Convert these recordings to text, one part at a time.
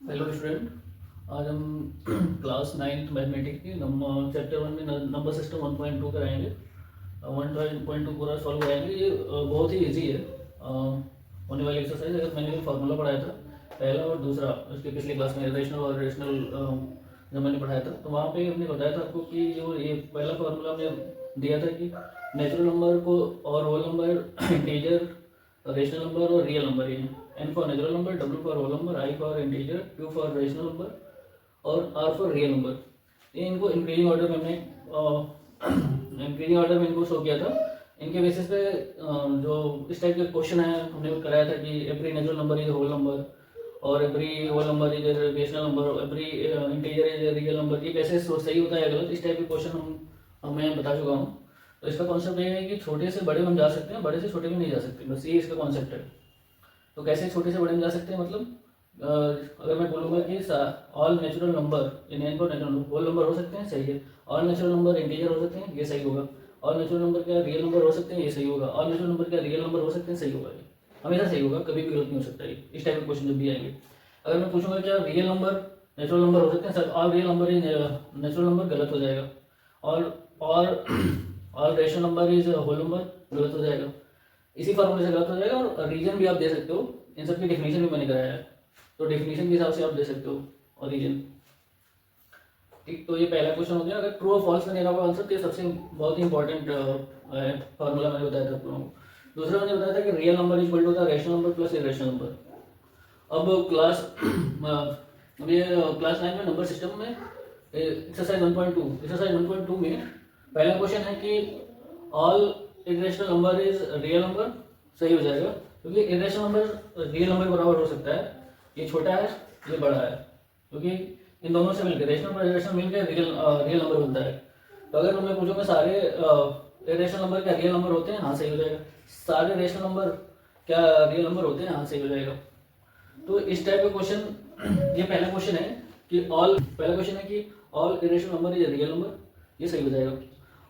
Hello student. आज हम class ninth mathematics की चैप्टर 1 में नंबर सिस्टम 1.2 कराएंगे। 1.2 पूरा सॉल्व कराएंगे। ये बहुत ही इजी है होने वाली एक्सरसाइज। अगर मैंने फार्मूला पढ़ाया था पहला और दूसरा उसके पिछली क्लास में रेशनल और रेशनल जब मैंने पढ़ाया था तो वहाँ पे हमने बताया था आपको कि जो ये पहला फार्मूला हमने दिया था कि नेचुरल नंबर को और whole number integer rational number और रियल नंबर ये N for natural number, W for whole number, I for integer, Q for rational number और R फॉर रियल नंबर। ये इनको इंक्रीजिंग ऑर्डर में हमने इंक्रीजिंग ऑर्डर में इनको शो किया था। इनके बेसिस पे जो इस टाइप के क्वेश्चन है हमने कराया था कि every natural number is whole number और every whole number is rational number, every integer is real number. ये कैसे सही होता है गलत, इस टाइप के क्वेश्चन मैं बता चुका हूँ। तो इसका कॉन्सेप्ट ये है कि छोटे से बड़े में हम जा सकते हैं, बड़े से छोटे में नहीं जा सकते, बस ये इसका कॉन्सेप्ट है। तो कैसे छोटे से बड़े में जा सकते हैं, मतलब अगर मैं बोलूँगा कि all natural number in an को नेचुरल होल नंबर हो सकते हैं, सही है। ऑल नेचुरल नंबर इंटीजर हो सकते हैं, ये सही होगा। ऑल नेचुरल नंबर क्या रियल नंबर हो सकते हैं, ये सही होगा। ऑल नेचुरल नंबर क्या रियल नंबर हो सकते हैं, सही होगा। ये हमेशा सही होगा, कभी भी गलत नहीं हो सकता। ये इस टाइप के क्वेश्चन जब भी आएंगे, अगर मैं पूछूंगा क्या रियल नंबर नेचुरल नंबर हो सकते हैं, sir all real number is natural number, गलत हो जाएगा। और all rational number is whole number, गलत हो जाएगा। इसी फॉर्मूले से गलत हो जाएगा। और रीजन भी आप दे सकते हो, इन सब की डेफिनेशन भी मैंने कराया है, तो डेफिनेशन के हिसाब से आप दे सकते हो और रीजन। ठीक, तो ये पहला क्वेश्चन हो गया। अगर ट्रू और फॉल्स में देना होगा आंसर, तो ये सबसे बहुत ही इंपॉर्टेंट फॉर्मूला मैंने बताया था आप लोगों को। दूसरा मैंने बताया था कि real number is equal to the rational number plus irrational number. अब क्लास 9 में नंबर सिस्टम में एक्सरसाइज 1.2 में पहला क्वेश्चन है कि all irrational number is real number, सही हो जाएगा क्योंकि इरेशनल नंबर रियल नंबर के बराबर हो सकता है। ये छोटा है, ये बड़ा है, क्योंकि इन दोनों से मिलकर रेशनल और इरेशनल मिलकर रियल नंबर बनता है। तो अगर मैं पूछूंगा सारे इरेशनल नंबर क्या रियल नंबर होते हैं, हाँ सही हो जाएगा। सारे रेशनल नंबर क्या रियल नंबर होते हैं, हाँ सही हो जाएगा। तो इस टाइप का क्वेश्चन ये पहला क्वेश्चन है कि पहला क्वेश्चन है कि all irrational number is real number, ये सही हो जाएगा।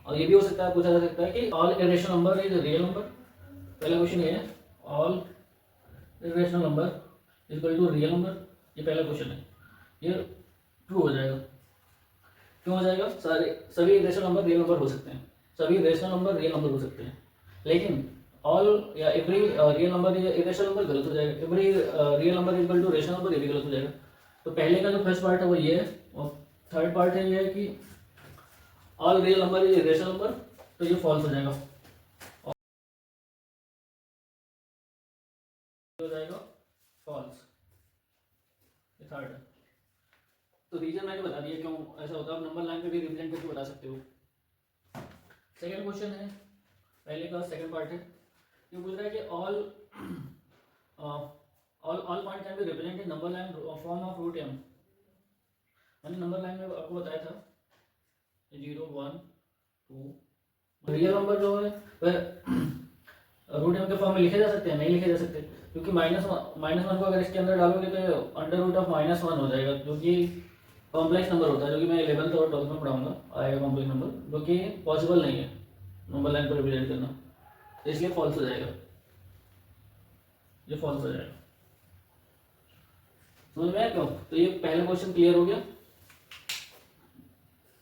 और ये भी हो सकता है, पूछा जा सकता है कि all irrational number is real number. पहला क्वेश्चन ये है all irrational number equal to real number, ये पहला क्वेश्चन है, ये ट्रू हो जाएगा। क्यों हो जाएगा? सभी इरेशनल नंबर रियल नंबर हो सकते हैं, सभी रेशनल नंबर रियल नंबर हो सकते हैं, लेकिन ऑल या every real number irrational number गलत हो जाएगा। Every real number equal to rational number, ये भी गलत हो जाएगा। तो पहले का जो फर्स्ट पार्ट है वो ये है, और थर्ड पार्ट है ये है कि all real number is rational number, तो ये फॉल्स हो जाएगा, हो जाएगा फॉल्स, ये थर्ड है। तो रीजन मैंने बता दिया क्यों ऐसा होता है, आप नंबर लाइन पे भी रिप्रेजेंट करके बता सकते हो। सेकंड क्वेश्चन है, पहले का सेकंड पार्ट है, ये पूछ रहा है कि all point can be represent in number line form of root m। मैंने नंबर लाइन में आपको बताया था 0 1 2। रियल नंबर जो है वह रूट m के फॉर्म में लिखे जा सकते हैं, नहीं लिखे जा सकते, क्योंकि माइनस वन को अगर इसके अंदर डालोगे तो अंडर रूट ऑफ -1 हो जाएगा, जो कि कॉम्प्लेक्स नंबर होता है, जो कि मैं 11th और 12th में पढ़ाऊंगा, आएगा कॉम्प्लेक्स नंबर, जो कि पॉसिबल नहीं है नंबर लाइन पर रिप्रेजेंट करना, तो इसलिए फॉल्स हो जाएगा, ये फॉल्स हो जाएगा। समझ में आया क्यों? तो ये पहला क्वेश्चन क्लियर हो गया,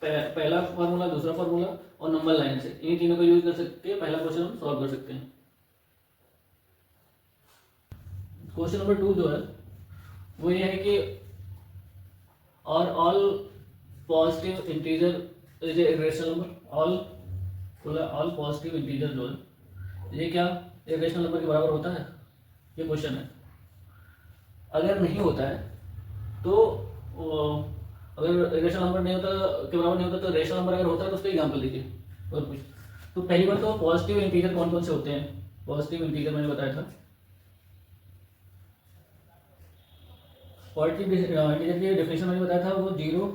पहला फॉर्मूला, दूसरा फॉर्मूला और नंबर लाइन से इन तीनों को यूज कर सकते हैं, पहला क्वेश्चन हम सॉल्व कर सकते हैं। क्वेश्चन नंबर 2 जो है वो ये है कि और all positive integer is a rational number. All positive integer जो है ये क्या एक रेशनल नंबर के बराबर होता है, ये क्वेश्चन है। अगर नहीं होता है तो अगर रेशनल नंबर नहीं होता के बराबर नहीं होता, तो रेशनल नंबर अगर होता है तो उसका एग्जाम्पल दीजिए और कुछ। तो पहली बार तो पॉजिटिव इंटीजर कौन कौन से होते हैं, पॉजिटिव इंटीजर मैंने बताया था। पॉजिटिव इंटीजर की डेफिनेशन मैंने बताया था, वो 0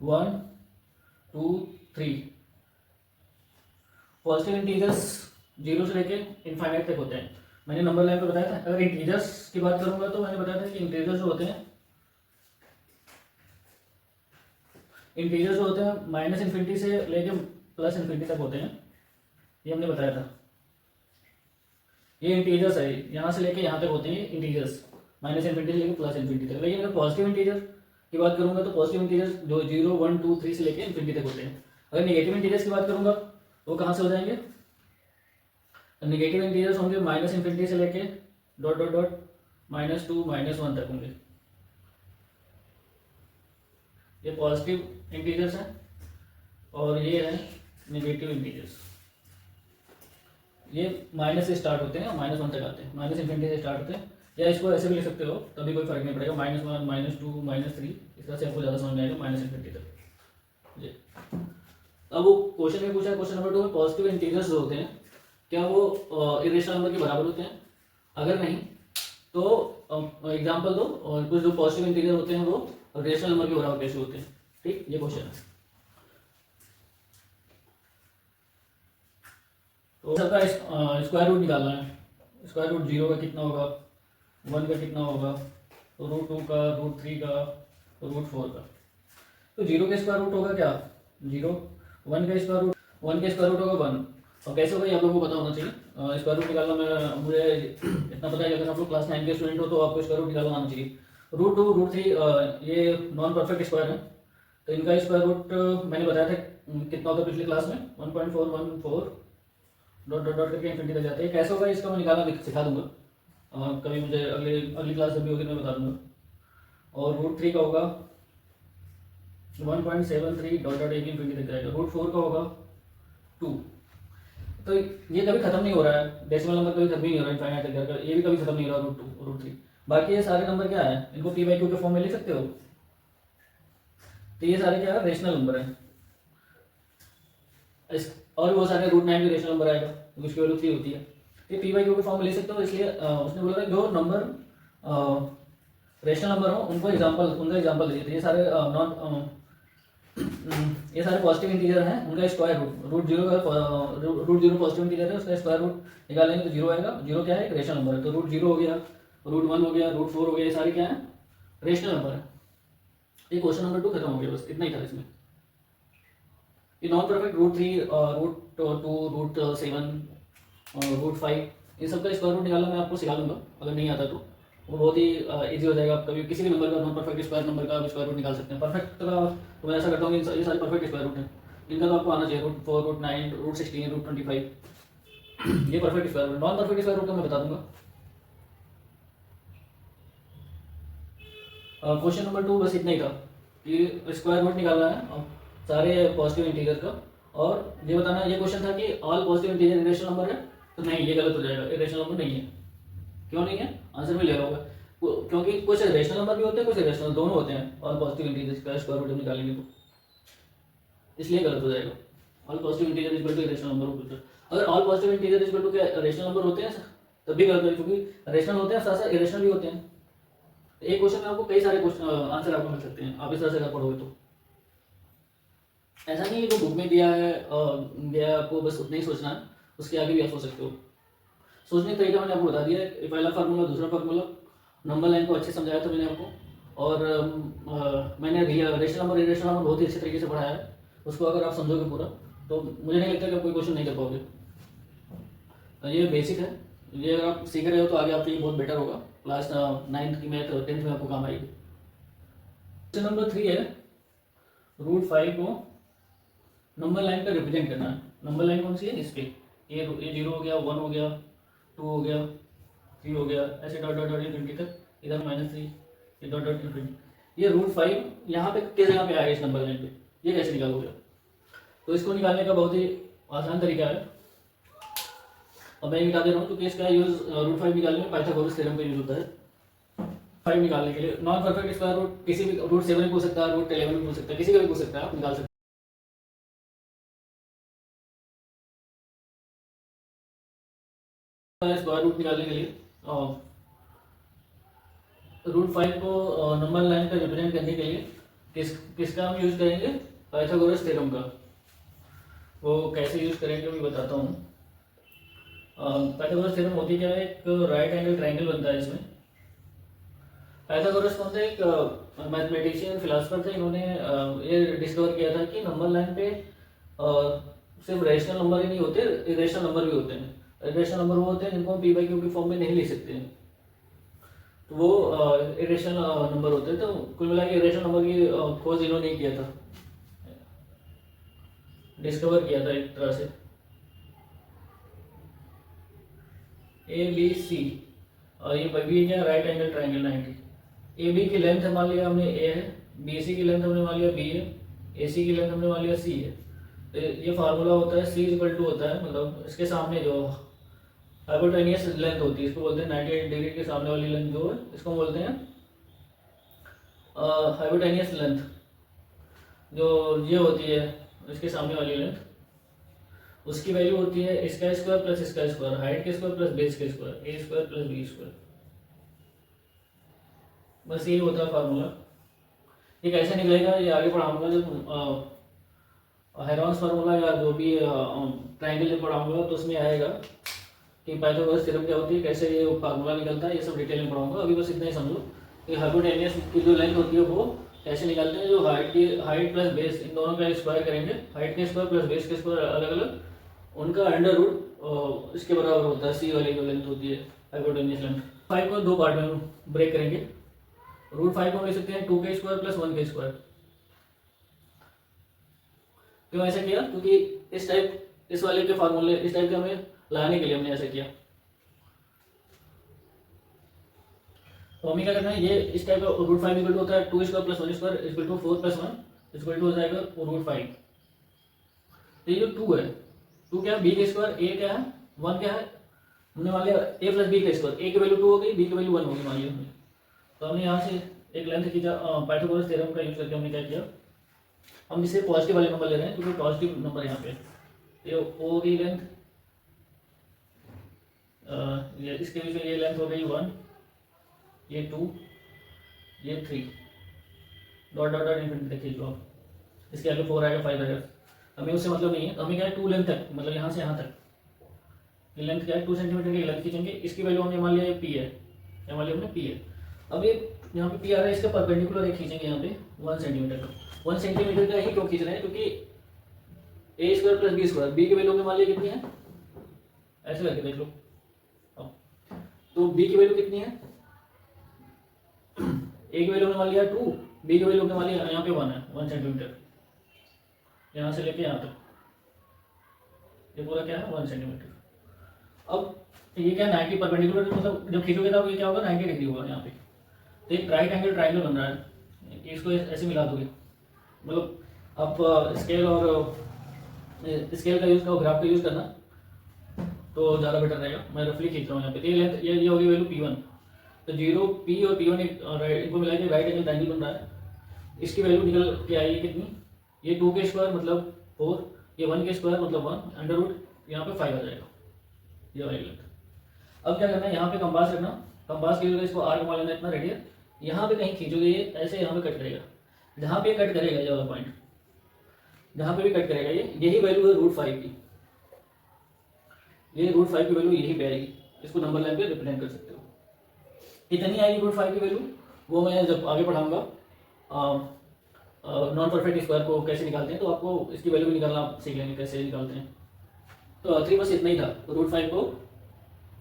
1 2 3। पॉजिटिव इंटीजर्स 0 से लेके इनफाइनाइट तक होते हैं। मैंने नंबर लाइन पे बताया था। अगर इंटीजर्स की बात करूंगा तो मैंने बताया था कि इंटीजर्स जो होते हैं माइनस इन्फिनिटी से लेके प्लस इन्फिनिटी तक होते हैं, ये हमने बताया था। ये इंटीजर्स है, यहाँ से लेके यहाँ तक होते हैं इंटीजर्स। माइनस इन्फिनिटी से लेकर प्लस इन्फिनिटी तक। लेकिन अगर पॉजिटिव इंटीजर की बात करूंगा तो पॉजिटिव इंटीजर जो 0, 1, 2, 3 से लेकर इन्फिनिटी तक होते हैं। अगर नेगेटिव इंटीजर्स की बात करूंगा वो कहाँ से हो जाएंगे? नेगेटिव इंटीजर्स होंगे माइनस इन्फिनिटी से लेके डॉट डॉट डॉट -2 -1 तक होंगे। ये पॉजिटिव इंटीजर्स हैं और ये है नेगेटिव इंटीजर्स। ये माइनस से स्टार्ट होते हैं और -1 तक आते हैं, माइनस इन्फिनिटी से स्टार्ट होते हैं। या इसको ऐसे भी लिख सकते हो, तभी कोई फर्क नहीं पड़ेगा, -1 -2 -3 इस तरह से आपको ज़्यादा समझ में आएगा माइनस इन्फिनिटी तक। जी अब वो क्वेश्चन में पूछा है, क्वेश्चन नंबर 2 में पॉजिटिव इंटीजर्स जो होते हैं क्या वो इरेशनल नंबर के बराबर होते हैं? अगर नहीं तो एग्जाम्पल दो, और कुछ जो पॉजिटिव इंटीजर होते हैं वो रेशनल नंबर के बराबर कैसे होते हैं। ठीक, ये क्वेश्चन है। तो सबका स्क्वायर रूट निकालना है। स्क्वायर रूट 0 का कितना होगा, 1 का कितना होगा, √2 का, √3 का, √4 का। तो 0 का स्क्वायर रूट होगा क्या, 0। 1 का स्क्वायर रूट होगा 1। और कैसे होगा ये आप लोगों को पता होना चाहिए। स्क्वायर रूट निकालना मैं मुझे इतना पता है कि अगर आप लोग क्लास 9 के स्टूडेंट हो तो आपको स्क्वायर रूट निकालना आना चाहिए। √2 √3 ये नॉन परफेक्ट स्क्वायर है, तो इनका स्क्वायर रूट मैंने बताया था कितना होता है पिछली क्लास में, 1.414 डॉट डॉट डॉट करके इन्फिनिटी तक जाते हैं। कैसे होगा इसका मैं निकालना सिखा दूंगा, कभी मुझे अगली क्लास जब भी होगी मैं बता दूंगा। और √3 का होगा 1.73 डॉट डॉट इन्फिनिटी तक जाएगा। √4 का होगा 2। तो ये कभी खत्म नहीं हो रहा है, डेसिमल नंबर कभी खत्म नहीं हो रहा है, इनफाइनाइट तक जाकर ये भी कभी खत्म नहीं हो रहा, √2 √3। बाकी ये सारे नंबर क्या है, इनको p/q के फॉर्म में लिख सकते हो। तो ये सारे क्या है, रेशनल नंबर है। और वो सारे √9 भी रेशनल नंबर आएगा, तो उसकी वैल्यू 3 होती है। ये p/q के फॉर्म में लिख सकते हो, इसलिए उसने बोला जो नंबर रेशनल नंबर हो उनका एग्जाम्पल दीजिए। ये सारे ये सारे पॉजिटिव इंटीजर हैं, उनका स्क्वायर रूट √0 का √0 पॉजिटिव इंटीजर है, उसका स्क्वायर रूट निकालेंगे तो 0 आएगा। 0 क्या है, एक रेशनल नंबर है, तो √0 हो गया, √1 हो गया, √4 हो गया, ये सारे क्या है, रेशनल नंबर है। ये क्वेश्चन नंबर 2 खत्म हो गया, बस इतना ही था इसमें। ये नॉन परफेक्ट √3 √2 √7 √5 इन सब का स्क्वायर रूट निकालना मैं आपको सिखा दूंगा, अगर नहीं आता तो वो बहुत ही इजी हो जाएगा। आप कभी किसी भी नंबर का नॉन परफेक्ट स्क्वायर नंबर का स्क्वायर रूट निकाल सकते हैं। परफेक्ट का तो मैं ऐसा करता हूँ, ये सारे परफेक्ट स्क्वायर रूट हैं, इनका तो आपको आना चाहिए, √4 √9 √16 √25 ये perfect square root. Non perfect square root का मैं बता दूंगा। क्वेश्चन नंबर 2 बस इतना ही था कि स्क्वायर रूट निकालना है और सारे पॉजिटिव इंटीजर का, और ये बताना। ये क्वेश्चन था कि all positive integer irrational number है, तो नहीं, ये गलत हो जाएगा, इरेशनल नंबर नहीं है। क्यों नहीं है, आंसर में लिखा होगा, क्योंकि कुछ रेशनल नंबर भी होते हैं, कुछ इरेशनल, दोनों होते हैं और पॉजिटिव इंटीजर का स्क्वायर रूट निकालेंगे तो, इसलिए गलत हो जाएगा। All positive integer equal to irrational number होता है। अगर all positive integer equal to क्या रेशनल नंबर होते हैं तब भी गलत है, क्योंकि रेशनल होते हैं साथ साथ इरेशनल भी होते हैं। एक क्वेश्चन में आपको कई सारे क्वेश्चन आंसर आपको मिल सकते हैं, आप इस तरह से अगर पढ़ोगे तो। ऐसा नहीं है जो बुक में दिया है दिया आपको बस उतना ही सोचना है, उसके आगे भी आप सोच सकते हो। सोचने का तरीका मैंने आपको बता दिया है, पहला फार्मूला, दूसरा फार्मूला, नंबर लाइन को अच्छे समझाया था मैंने आपको, और मैंने रेशनल नंबर इरेशनल नंबर बहुत ही अच्छे तरीके से पढ़ाया है। उसको अगर आप समझोगे पूरा तो मुझे नहीं लगता कि आप कोई क्वेश्चन नहीं कर पाओगे। ये बेसिक है, ये अगर आप सीख रहे हो तो आगे आपके लिए बहुत बेटर होगा। क्लास 9th की मैथ 10th में आपको काम आएगी। क्वेश्चन नंबर 3 है, √5 को नंबर लाइन पर रिप्रेजेंट करना है। नंबर लाइन कौन सी है, इस पे ये 0 हो गया, 1 हो गया, 2 हो गया, 3 हो गया, ऐसे डॉट डॉट डॉट इन्फिनिटी तक, इधर -3 ये डॉट डॉट इन्फिनिटी। ये √5 यहाँ पे किस जगह पे आएगा इस नंबर लाइन पे, ये कैसे निकालोगे? तो इसको निकालने का बहुत ही आसान तरीका है, और मैं बता दे रहा हूँ, क्योंकि इसका यूज √5 निकालने में पाइथागोरस थ्योरम का यूज होता है। 5 निकालने के लिए नॉन परफेक्ट स्क्वायर रूट किसी भी √7 भी पूछ सकता है, √11 भी पूछ सकता है, किसी का भी पूछ सकता है, आप निकाल सकते हैं। स्क्वायर रूट निकालने के लिए √5 को नंबर लाइन पर रिप्रेजेंट करने के लिए किसका हम यूज करेंगे, पाइथागोरस थ्योरम का। वो कैसे यूज करेंगे मैं बताता हूँ। पाइथागोरस थ्योरम होती क्या है, एक राइट एंगल ट्राइंगल बनता है इसमें। पाइथागोरस कौन थे, एक मैथमेटिशियन फिलोसफर थे, इन्होंने ये डिस्कवर किया था कि नंबर लाइन पे सिर्फ रेशनल नंबर ही नहीं होते, इरेशनल नंबर भी होते हैं। इरेशनल नंबर वो होते हैं जिनको हम p/q की फॉर्म में नहीं लिख सकते हैं। तो वो इरेशनल नंबर होते हैं। तो कुल मिला के इरेशनल नंबर की खोज इन्होंने किया था, डिस्कवर किया था एक तरह से। ए बी सी, और ये बी क्या, right angle triangle 90। A B की लेंथ मान लिया हमने ए है, बी सी की लेंथ हमने मान लिया बी है, ए सी की लेंथ हमने मान लिया सी है। तो ये फार्मूला होता है सी इक्वल टू होता है, मतलब इसके सामने जो हाइपोटेनियस लेंथ होती है इसको बोलते हैं 98 डिग्री के सामने वाली लेंथ जो है इसको बोलते हैं हाइपोटेनियस लेंथ। जो ये होती है इसके सामने वाली लेंथ, उसकी वैल्यू होती है इसका स्क्वायर प्लस इसका स्क्वायर, हाइट के स्क्वायर प्लस बेस के स्क्वायर, ए स्क्वायर प्लस बी स्क्वायर। बस यही होता है फार्मूला। ये कैसे निकलेगा ये आगे पढ़ाऊंगा, जब हेरॉन्स फार्मूला या जो भी ट्राइंगल जब पढ़ाऊंगा तो उसमें आएगा कि पाइथागोरस थ्योरम क्या होती है, कैसे ये फार्मूला निकलता है, ये सब डिटेल में पढ़ाऊंगा। अभी बस इतना ही समझो कि हाइपोटेनियस की जो लेंथ होती है वो कैसे निकालते हैं। जो हाइट प्लस बेस इन दोनों का स्क्वायर करेंगे, हाइट के स्क्वायर प्लस बेस के स्क्वायर अलग अलग, उनका अंडर रूट इसके बराबर होता है सी वाली जो लेंथ होती है हाइपोटेनियस लेंथ। 5 को 2 पार्ट में ब्रेक करेंगे। रूट 5 को लिख सकते हैं 2 के स्क्वायर प्लस 1 के स्क्वायर। क्यों ऐसा किया, क्योंकि इस वाले के फार्मूले इस टाइप के हमें लाने के लिए हमने ऐसा किया। तो हमें क्या करना है, ये इस टाइप का रूट 5 इक्वल टू होता है 2 square plus 1 square equal to 4 plus 1 equal to हो जाएगा रूट 5। तो ये जो 2 है, 2 क्या है, बी के स्क्वायर, ए क्या है 1 क्या है, हमने मान लिया ए प्लस बी का स्क्वायर, ए की वैल्यू 2 हो गई, बी की वैल्यू 1 होगी मान लिया हमने। तो हमने यहाँ से एक लेंथ की पाइथागोरस थ्योरम का यूज करके हमने क्या किया, हम इसे पॉजिटिव वाले नंबर ले रहे हैं क्योंकि पॉजिटिव नंबर यहाँ पे, ये ओ की लेंथ, इसके बीच में ये लेंथ हो गई 1, ये 2, ये 3, डॉट डॉट डॉट इन्फिनिटी तक खींच लो आप, इसके आगे 4 आएगा 5 आएगा, हमें उससे मतलब नहीं है। हमें क्या है 2 लेंथ तक, मतलब यहाँ से यहाँ तक ये लेंथ क्या है 2 सेंटीमीटर की लेंथ खींचेंगे। इसकी वैल्यू हमने मान लिया ये पी है, क्या मान लिया हमने पी है। अब ये यहाँ पे पी आ रहा है, इसके परपेंडिकुलर एक खींचेंगे यहाँ पे 1 सेंटीमीटर का। 1 सेंटीमीटर का ही क्यों खींच रहे हैं, क्योंकि A square plus B square, B की वैल्यू में मान लिया कितनी है, ऐसे करके देख लो। तो बी की वैल्यू कितनी है, ए की वैल्यू में मान लिया 2, बी की वैल्यू में मान लिया यहाँ पे 1 है, 1 सेंटीमीटर, यहाँ से लेके यहाँ तक ये पूरा क्या है 1 सेंटीमीटर। अब ये क्या 90 परपेंडिकुलर, मतलब जब खींचोगे तब ये क्या होगा 90 डिग्री होगा यहाँ पे। तो एक राइट एंगल ट्राइंगल बन रहा है, इसको ऐसे मिला दोगे, मतलब आप स्केल और स्केल का यूज़ करो, ग्राफ का यूज़ करना तो ज़्यादा बेटर रहेगा। मैं रफली खींच रहा हूँ यहाँ पे, तो ये लेंथ ये होगी वैल्यू P1। तो 0 P और P1 इनको मिला के राइट एंगल ट्राइंगल बन रहा है। इसकी वैल्यू निकल के आई है कितनी, ये 2 के स्क्वायर मतलब 4, ये 1 के स्क्वायर मतलब 1, अंडर रूट यहाँ पे 5 आ जाएगा ये वाली लेंथ। अब क्या करना है, यहाँ पे कंपास रखना, कंपास की जगह इसको आर्क मान लेना इतना रेडियस, यहाँ पे कहीं खींचोगे ये ऐसे यहाँ पे कट करेगा, जहाँ पे कट करेगा ये वाला पॉइंट, जहाँ पे भी कट करेगा ये, यही वैल्यू है रूट 5 की, ये रूट 5 की वैल्यू यही पे आएगी। इसको नंबर लाइन पे रिप्रेजेंट कर सकते हो। कितनी आएगी रूट 5 की वैल्यू, वो मैं जब आगे पढ़ाऊंगा नॉन परफेक्ट स्क्वायर को कैसे निकालते हैं, तो आपको इसकी वैल्यू भी निकालना आप सीख लेंगे कैसे निकालते हैं। तो आखिरी बस इतना ही था, रूट 5 को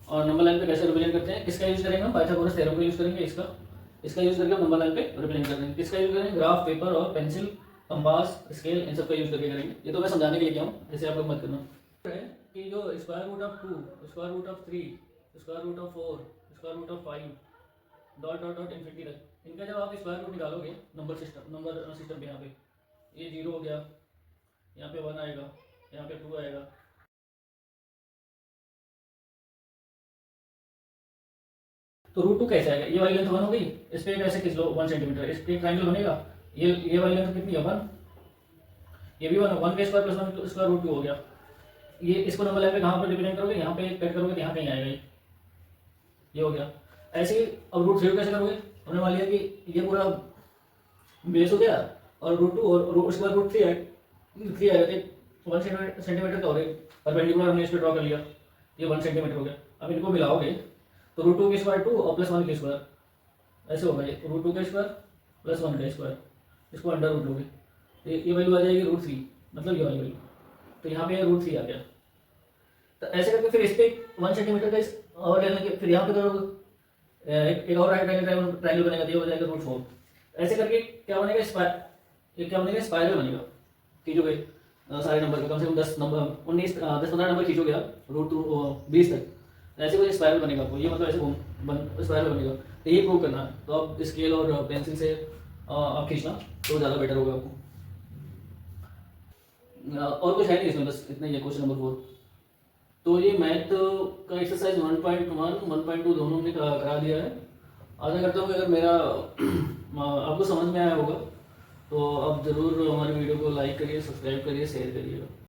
और नंबर लाइन पे कैसे रिप्रेजेंट करते हैं। किसका यूज करेंगे, पाइथागोरस थ्योरम का यूज करेंगे, इसका यूज करके नंबर लाइन पे रिप्रेजेंट करेंगे। किसका यूज करेंगे, ग्राफ, पेपर और पेंसिल, कंपास, स्केल, इन सब का यूज करके करेंगे। ये तो मैं समझाने के लिए क्या हूँ, जैसे आप लोग मत करना कि जो square root of 2, square root of 3, square root of 4, square root of 5, dot dot dot infinity तक, इनका जब आप स्क्वायर रूट निकालोगे नंबर सिस्टम पे, यहाँ पे ये 0 हो गया, यहाँ पे 1 आएगा, यहाँ पे 2 आएगा, तो रूट 2 कैसे आएगा, ये वाली लेंथ 1 हो गई, इस पे कैसे खींच लो 1 सेंटीमीटर, इस पे एक ट्रायंगल बनेगा, ये वाली लेंथ कितनी है 1, ये भी 1 के स्क्वायर प्लस 1 स्क्वायर रूट 2 हो गया। ये इसको नंबर लाइन पे कहाँ पर रिप्रेजेंट करोगे, यहाँ पे कट करोगे तो यहाँ कहीं आएगा ये हो गया। ऐसे ही अब रूट 3 कैसे करोगे, हमने मान लिया कि ये पूरा बेस हो गया और रूट 2 और उसके बाद रूट 3 आएगा, तो 1 सेंटीमीटर का हो गया, परपेंडिकुलर हमने इस पर ड्रॉ कर लिया, ये 1 सेंटीमीटर हो गया। अब इनको मिलाओगे तो रूट 2 के स्क्वायर 2 और प्लस 1 के स्क्वायर ऐसे होगा, ये रूट 2 का स्क्वायर प्लस 1 का स्क्वायर, इसको अंडर रूट लोगे तो ये वैल्यू आ जाएगी रूट 3, मतलब ये वाली वैल्यू, तो यहाँ पे रूट 3 आ गया। तो ऐसे करके फिर इस पर 1 सेंटीमीटर का और लेने के फिर यहाँ पे करोगे, एक और राइट एंगल ट्रायंगल बनेगा, ये हो जाएगा √4। ऐसे करके क्या बनेगा, स्पाइरल बनेगा। खींचोगे सारे नंबर का कम से कम 10 नंबर 10-15 नंबर खींचोगे आप √20 तक, ऐसे कोई स्पाइरल बनेगा आपको। ये मतलब ऐसे स्पाइरल बनेगा। तो ये प्रूव करना है, तो आप स्केल और पेंसिल से आप खींचना तो ज़्यादा बेटर होगा आपको। और कुछ है नहीं इसमें, बस इतना ही है क्वेश्चन नंबर 4। तो ये मैथ का एक्सरसाइज 1.1 1.2 दोनों हमने करा दिया है। आशा करता हूँ कि अगर मेरा आपको समझ में आया होगा तो आप ज़रूर हमारे वीडियो को लाइक करिए, सब्सक्राइब करिए, शेयर करिएगा।